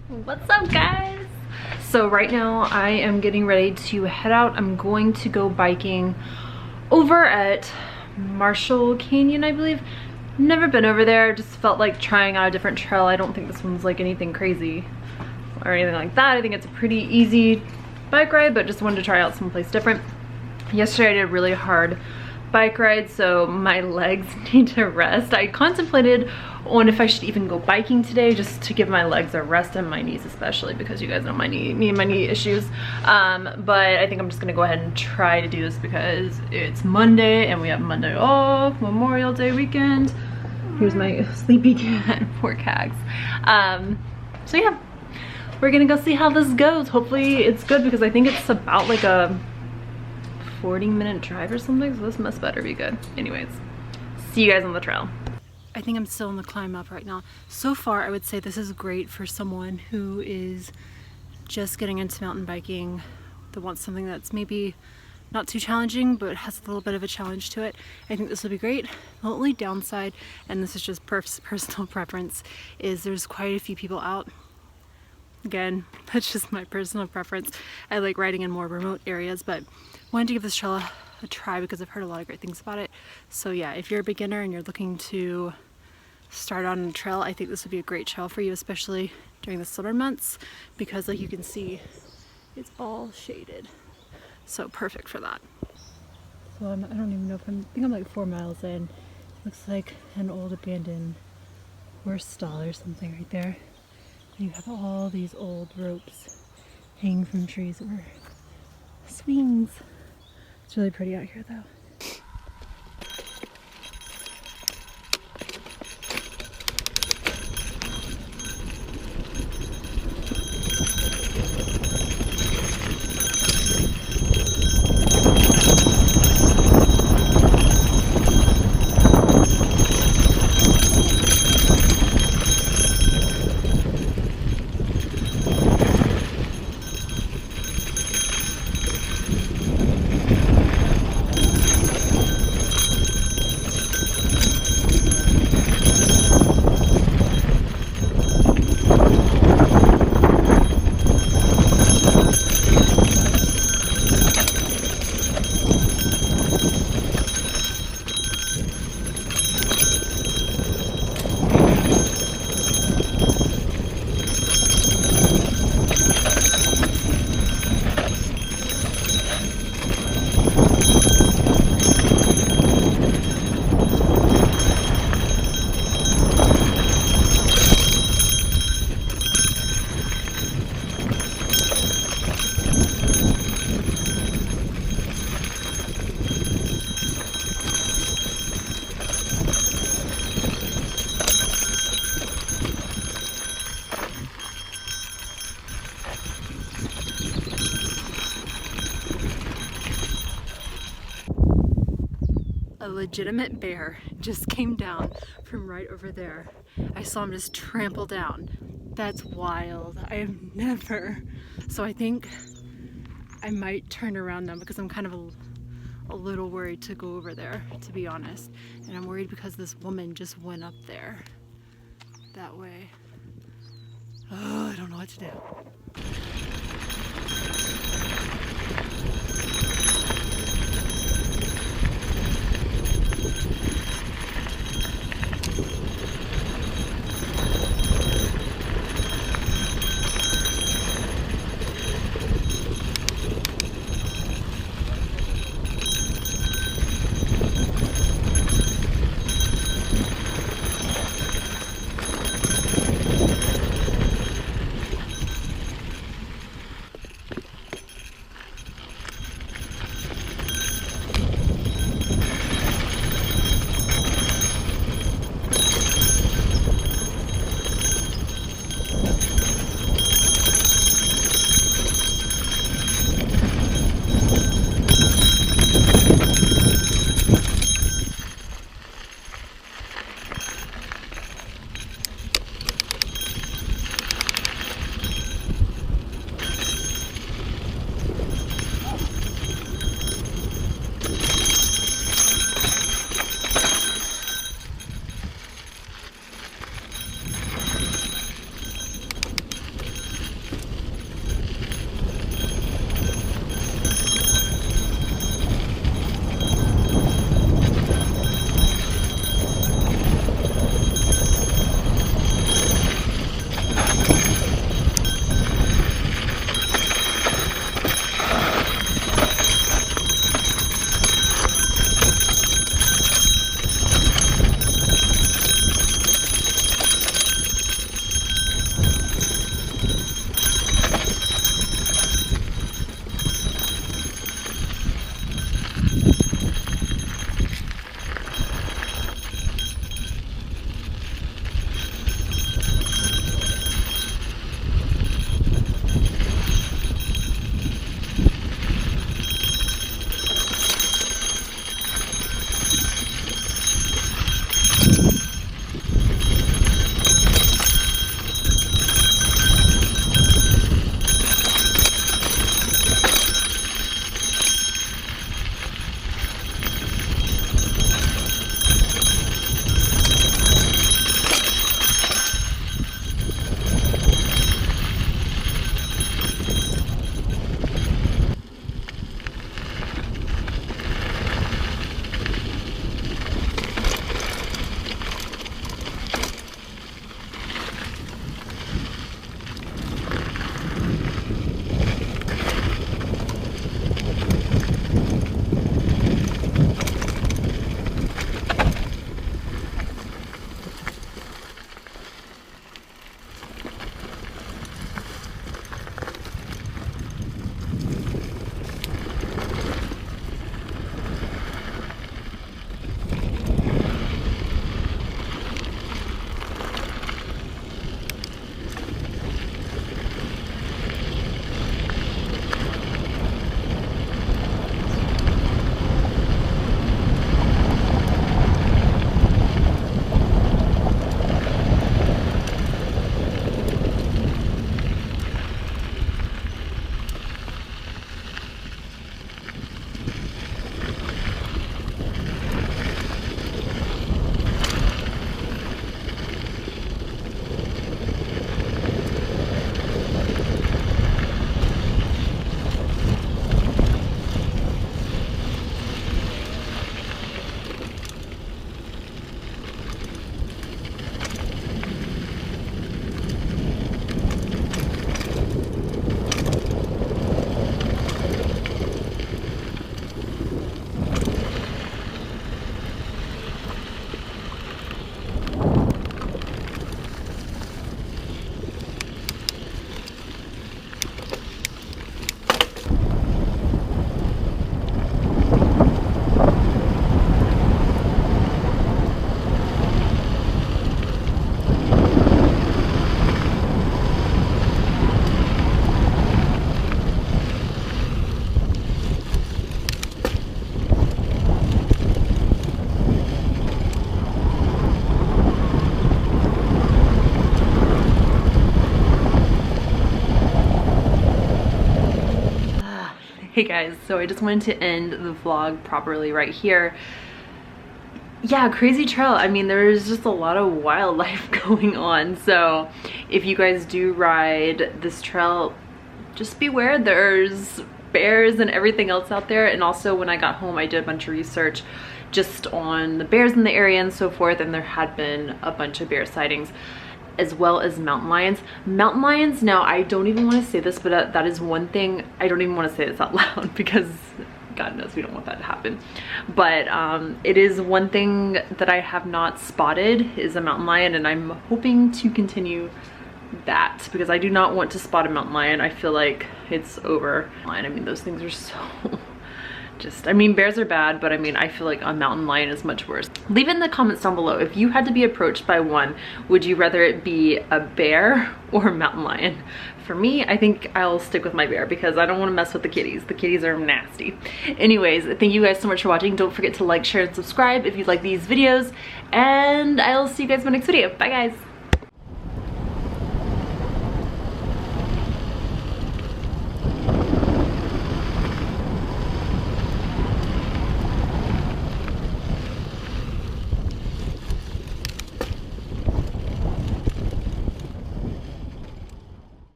What's up, guys? So right now I am getting ready to head out. I'm going to go biking over at Marshall Canyon, I believe. Never been over there, just felt like trying out a different trail. I don't think this one's like anything crazy or anything like that. I think it's a pretty easy bike ride, but just wanted to try out someplace different. Yesterday I did a really hard bike ride, so my legs need to rest. I contemplated on if I should even go biking today, just to give my legs a rest and my knees especially, because you guys know me and my knee issues. But I think I'm just gonna go ahead and try to do this because it's Monday and we have Monday off, Memorial Day weekend. Here's my sleepy cat, poor Cags. So yeah, we're gonna go see how this goes. Hopefully it's good because I think it's about like a 40-minute drive or something, so this must better be good. Anyways, see you guys on the trail. I think I'm still in the climb up right now. So far, I would say this is great for someone who is just getting into mountain biking, that wants something that's maybe not too challenging, but has a little bit of a challenge to it. I think this will be great. The only downside, and this is just personal preference, is there's quite a few people out. Again, that's just my personal preference. I like riding in more remote areas, but wanted to give this trail a try because I've heard a lot of great things about it. So yeah, if you're a beginner and you're looking to start on a trail, I think this would be a great trail for you, especially during the summer months, because like you can see, it's all shaded. So perfect for that. So I don't even know if I think I'm like 4 miles in. Looks like an old abandoned horse stall or something right there. And you have all these old ropes hanging from trees or swings. It's really pretty out here though. A legitimate bear just came down from right over there. I saw him just trample down. That's wild. I have never. So I think I might turn around now because I'm kind of a little worried to go over there, to be honest. And I'm worried because this woman just went up there that way. Oh, I don't know what to do. Hey guys, so I just wanted to end the vlog properly right here. Yeah, crazy trail. I mean, there's just a lot of wildlife going on. So if you guys do ride this trail, just beware. There's bears and everything else out there. And also when I got home, I did a bunch of research just on the bears in the area and so forth. And there had been a bunch of bear sightings, as well as mountain lions. Mountain lions, now I don't even want to say this, but that is one thing, I don't even want to say this out loud because God knows we don't want that to happen. But it is one thing that I have not spotted is a mountain lion, and I'm hoping to continue that because I do not want to spot a mountain lion. I feel like it's over. I mean, those things are so I mean, bears are bad, but I mean, I feel like a mountain lion is much worse. Leave in the comments down below, if you had to be approached by one, would you rather it be a bear or a mountain lion? For me, I think I'll stick with my bear because I don't want to mess with the kitties. The kitties are nasty. Anyways, thank you guys so much for watching. Don't forget to like, share, and subscribe if you like these videos, and I'll see you guys in my next video. Bye guys.